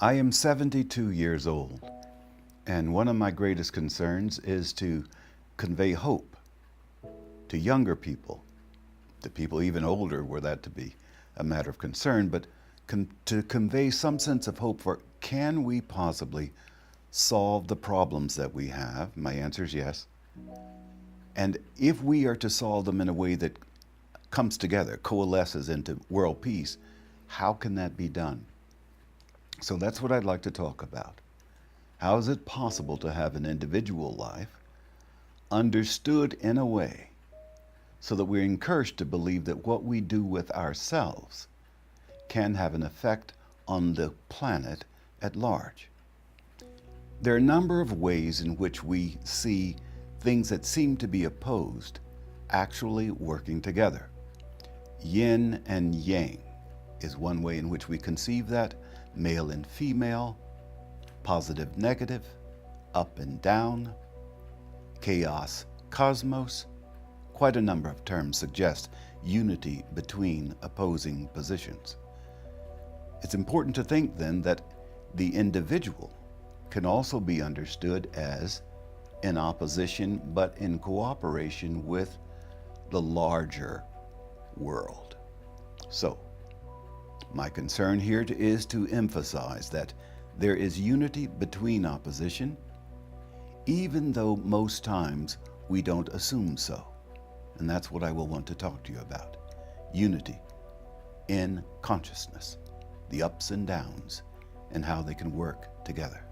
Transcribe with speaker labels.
Speaker 1: I am 72 years old, and one of my greatest concerns is to convey hope to younger people, to people even older, were that to be a matter of concern, but to convey some sense of hope for, can we possibly solve the problems that we have? My answer is yes. And if we are to solve them in a way that comes together, coalesces into world peace, how can that be done? So that's what I'd like to talk about. How is it possible to have an individual life understood in a way so that we're encouraged to believe that what we do with ourselves can have an effect on the planet at large? There are a number of ways in which we see things that seem to be opposed actually working together. Yin and yang is one way in which we conceive that, male and female, positive, negative, up and down, chaos, cosmos. Quite a number of terms suggest unity between opposing positions. It's important to think then that the individual can also be understood as in opposition but in cooperation with the larger world. So, my concern here is to emphasize that there is unity between opposition, even though most times we don't assume so. And that's what I will want to talk to you about. Unity in consciousness, the ups and downs, and how they can work together.